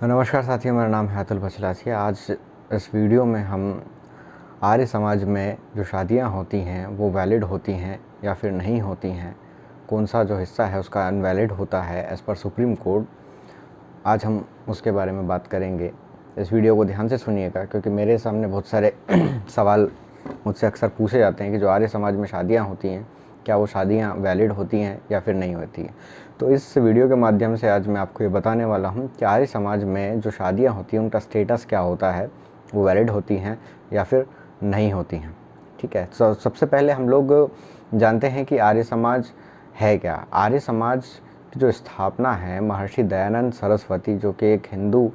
नमस्कार साथियों, मेरा नाम है अतुल बछलासिया। आज इस वीडियो में हम आर्य समाज में जो शादियां होती हैं वो वैलिड होती हैं या फिर नहीं होती हैं, कौन सा जो हिस्सा है उसका अनवैलिड होता है एज़ पर सुप्रीम कोर्ट, आज हम उसके बारे में बात करेंगे। इस वीडियो को ध्यान से सुनिएगा क्योंकि मेरे सामने बहुत सारे सवाल मुझसे अक्सर पूछे जाते हैं कि जो आर्य समाज में शादियाँ होती हैं क्या वो शादियाँ वैलिड होती हैं या फिर नहीं होती हैं। तो इस वीडियो के माध्यम से आज मैं आपको ये बताने वाला हूँ कि आर्य समाज में जो शादियाँ होती हैं उनका स्टेटस क्या होता है, वो वैलिड होती हैं या फिर नहीं होती हैं। ठीक है, तो सबसे पहले हम लोग जानते हैं कि आर्य समाज है क्या। आर्य समाज की जो स्थापना है महर्षि दयानंद सरस्वती, जो कि एक हिंदू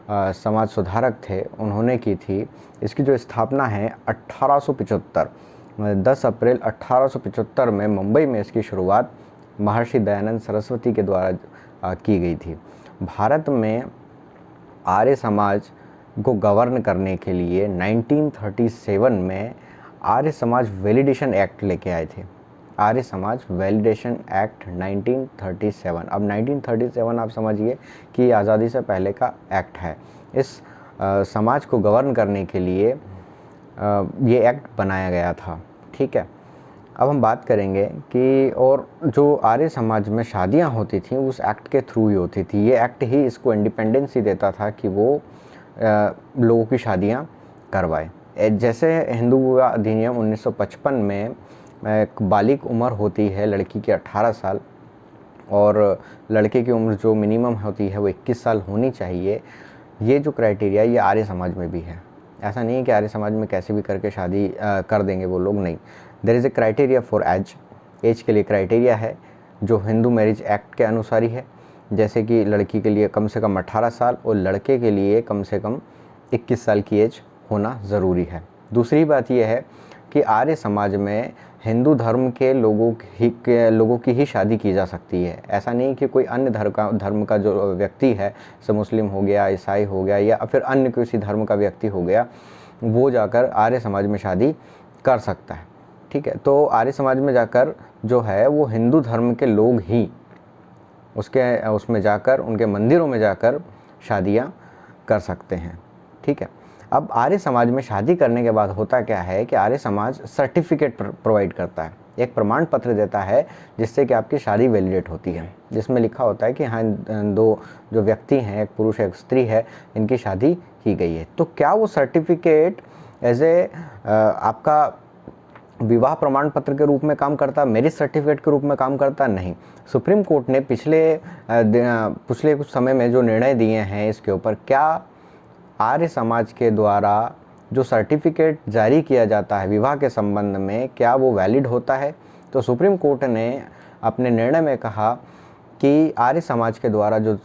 समाज सुधारक थे, उन्होंने की थी। इसकी जो स्थापना है 1875 10 अप्रैल 1875 में मुंबई में इसकी शुरुआत महर्षि दयानंद सरस्वती के द्वारा की गई थी। भारत में आर्य समाज को गवर्न करने के लिए 1937 में आर्य समाज वैलिडेशन एक्ट लेके आए थे। Arya Samaj validation act 1937। अब 1937 आप समझिए कि आज़ादी से पहले का एक्ट है। इस समाज को गवर्न करने के लिए ये एक्ट बनाया गया था। ठीक है, अब हम बात करेंगे कि और जो आर्य समाज में शादियां होती थी उस एक्ट के थ्रू ही होती थी। ये एक्ट ही इसको इंडिपेंडेंस ही देता था कि वो लोगों की शादियां करवाए। जैसे हिंदू विवाह अधिनियम 1955 में एक बालिग उम्र होती है लड़की की 18 साल और लड़के की उम्र जो मिनिमम होती है वो 21 साल होनी चाहिए। ये जो क्राइटेरिया ये आर्य समाज में भी है। ऐसा नहीं है कि आर्य समाज में कैसे भी करके शादी कर देंगे वो लोग, नहीं। There is a criteria for age. Age के लिए क्राइटेरिया है जो हिंदू मैरिज एक्ट के अनुसार ही है। जैसे कि लड़की के लिए कम से कम 18 साल और लड़के के लिए कम से कम 21 साल की एज होना ज़रूरी है। दूसरी बात यह है कि आर्य समाज में हिंदू धर्म के लोगों की ही शादी की जा सकती है। ऐसा नहीं कि कोई अन्य धर्म का जो व्यक्ति है, जैसे मुस्लिम हो गया, ईसाई हो गया या फिर अन्य किसी धर्म का व्यक्ति हो गया, वो जाकर आर्य समाज में शादी कर सकता है। ठीक है, तो आर्य समाज में जाकर जो है वो हिंदू धर्म के लोग ही उसमें जाकर उनके मंदिरों में जाकर शादियाँ कर सकते हैं। ठीक है, अब आर्य समाज में शादी करने के बाद होता क्या है कि आर्य समाज सर्टिफिकेट प्रोवाइड करता है, एक प्रमाण पत्र देता है जिससे कि आपकी शादी वैलिडेट होती है, जिसमें लिखा होता है कि हाँ दो जो व्यक्ति हैं, एक पुरुष एक स्त्री है, इनकी शादी की गई है। तो क्या वो सर्टिफिकेट एज ए आपका विवाह प्रमाण पत्र के रूप में काम करता, मैरिज सर्टिफिकेट के रूप में काम करता? नहीं। सुप्रीम कोर्ट ने पिछले कुछ समय में जो निर्णय दिए हैं इसके ऊपर, क्या आर्य समाज के द्वारा जो सर्टिफिकेट जारी किया जाता है विवाह के संबंध में, क्या वो वैलिड होता है? तो सुप्रीम कोर्ट ने अपने निर्णय में कहा कि आर्य समाज के द्वारा जो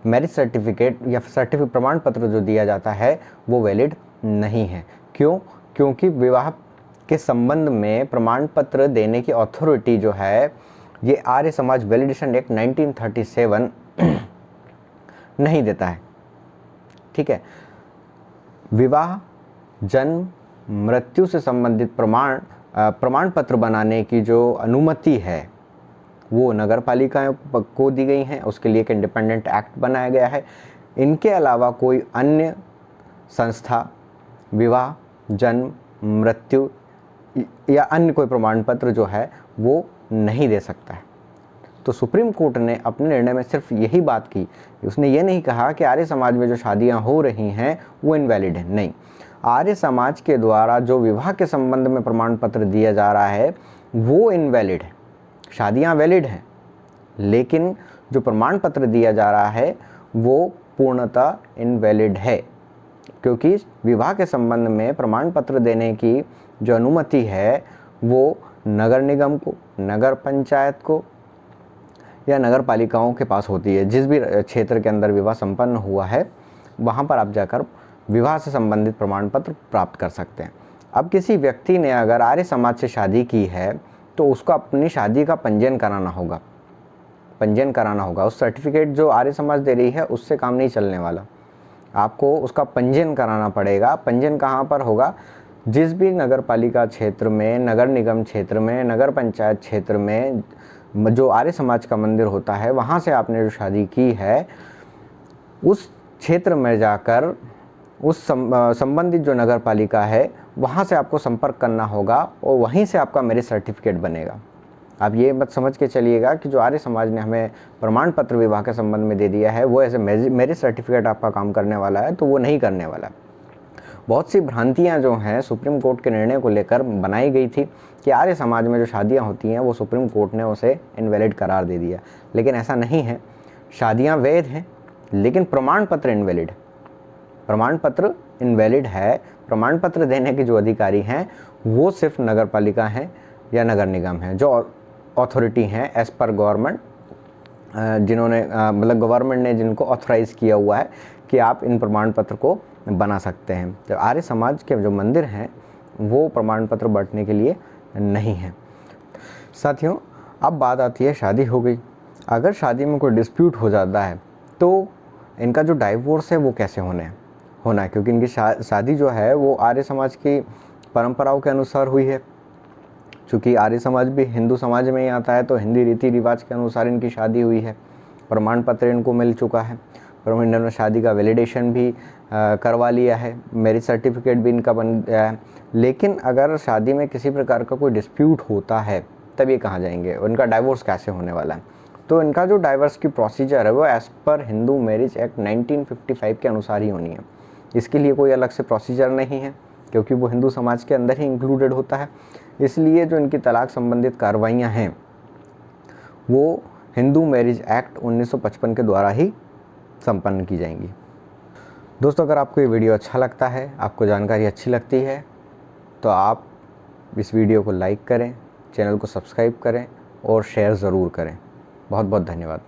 मैरिज सर्टिफिकेट या सर्टिफिकेट प्रमाण पत्र जो दिया जाता है वो वैलिड नहीं है। क्यों? क्योंकि विवाह के संबंध में प्रमाण पत्र देने की अथॉरिटी जो है ये आर्य समाज वैलिडेशन एक्ट 1937 नहीं देता है। ठीक है, विवाह, जन्म, मृत्यु से संबंधित प्रमाण पत्र बनाने की जो अनुमति है वो नगर पालिकाओं को दी गई है। उसके लिए एक इंडिपेंडेंट एक्ट बनाया गया है। इनके अलावा कोई अन्य संस्था विवाह, जन्म, मृत्यु या अन्य कोई प्रमाण पत्र जो है वो नहीं दे सकता है। तो सुप्रीम कोर्ट ने अपने निर्णय में सिर्फ यही बात की, उसने ये नहीं कहा कि आर्य समाज में जो शादियां हो रही हैं वो इनवैलिड है। नहीं, आर्य समाज के द्वारा जो विवाह के संबंध में प्रमाण पत्र दिया जा रहा है वो इनवैलिड है। शादियां वैलिड हैं लेकिन जो प्रमाण पत्र दिया जा रहा है वो पूर्णतः इनवैलिड है, क्योंकि विवाह के संबंध में प्रमाण पत्र देने की जो अनुमति है वो नगर निगम को, नगर पंचायत को या नगर पालिकाओं के पास होती है। जिस भी क्षेत्र के अंदर विवाह संपन्न हुआ है वहाँ पर आप जाकर विवाह से संबंधित प्रमाण पत्र प्राप्त कर सकते हैं। अब किसी व्यक्ति ने अगर आर्य समाज से शादी की है तो उसको अपनी शादी का पंजीयन कराना होगा। उस सर्टिफिकेट जो आर्य समाज दे रही है उससे काम नहीं चलने वाला, आपको उसका पंजीयन कराना पड़ेगा। पंजीयन कहाँ पर होगा? जिस भी नगर पालिका क्षेत्र में, नगर निगम क्षेत्र में, नगर पंचायत क्षेत्र में जो आर्य समाज का मंदिर होता है वहाँ से आपने जो शादी की है उस क्षेत्र में जाकर उस संबंधित जो नगर पालिका है वहाँ से आपको संपर्क करना होगा और वहीं से आपका मैरिज सर्टिफिकेट बनेगा। आप ये मत समझ के चलिएगा कि जो आर्य समाज ने हमें प्रमाण पत्र विवाह के संबंध में दे दिया है वो ऐसे मैरिज सर्टिफिकेट आपका काम करने वाला है, तो वो नहीं करने वाला। बहुत सी भ्रांतियां जो हैं सुप्रीम कोर्ट के निर्णय को लेकर बनाई गई थी कि आर्य समाज में जो शादियां होती हैं वो सुप्रीम कोर्ट ने उसे इनवैलिड करार दे दिया, लेकिन ऐसा नहीं है। शादियां वैध हैं लेकिन प्रमाण पत्र इनवैलिड, प्रमाण पत्र इनवैलिड है। प्रमाण पत्र देने के जो अधिकारी हैं वो सिर्फ नगर पालिका हैं या नगर निगम हैं, जो अथॉरिटी हैं एज पर गवर्नमेंट, जिन्होंने मतलब गवर्नमेंट ने जिनको ऑथराइज़ किया हुआ है कि आप इन प्रमाण पत्र को बना सकते हैं। तो आर्य समाज के जो मंदिर हैं वो प्रमाण पत्र बांटने के लिए नहीं है। साथियों, अब बात आती है शादी हो गई, अगर शादी में कोई डिस्प्यूट हो जाता है तो इनका जो डाइवोर्स है वो कैसे होना है, क्योंकि इनकी शादी जो है वो आर्य समाज की परंपराओं के अनुसार हुई है। चूँकि आर्य समाज भी हिंदू समाज में ही आता है तो हिंदी रीति रिवाज के अनुसार इनकी शादी हुई है, प्रमाण पत्र इनको मिल चुका है, और इन्होंने शादी का वैलिडेशन भी करवा लिया है, मैरिज सर्टिफिकेट भी इनका बन गया है। लेकिन अगर शादी में किसी प्रकार का कोई डिस्प्यूट होता है तब ये कहाँ जाएंगे और इनका डाइवोर्स कैसे होने वाला है? तो इनका जो डाइवोर्स की प्रोसीजर है वो as per Hindu marriage act 1955 के अनुसार ही होनी है। इसके लिए कोई अलग से प्रोसीजर नहीं है क्योंकि वो हिंदू समाज के अंदर ही इंक्लूडेड होता है। इसलिए जो इनकी तलाक संबंधित कार्रवाइयाँ हैं वो हिंदू मैरिज एक्ट 1955 के द्वारा ही संपन्न की जाएंगी। दोस्तों, अगर आपको ये वीडियो अच्छा लगता है, आपको जानकारी अच्छी लगती है, तो आप इस वीडियो को लाइक करें, चैनल को सब्सक्राइब करें और शेयर ज़रूर करें। बहुत बहुत धन्यवाद।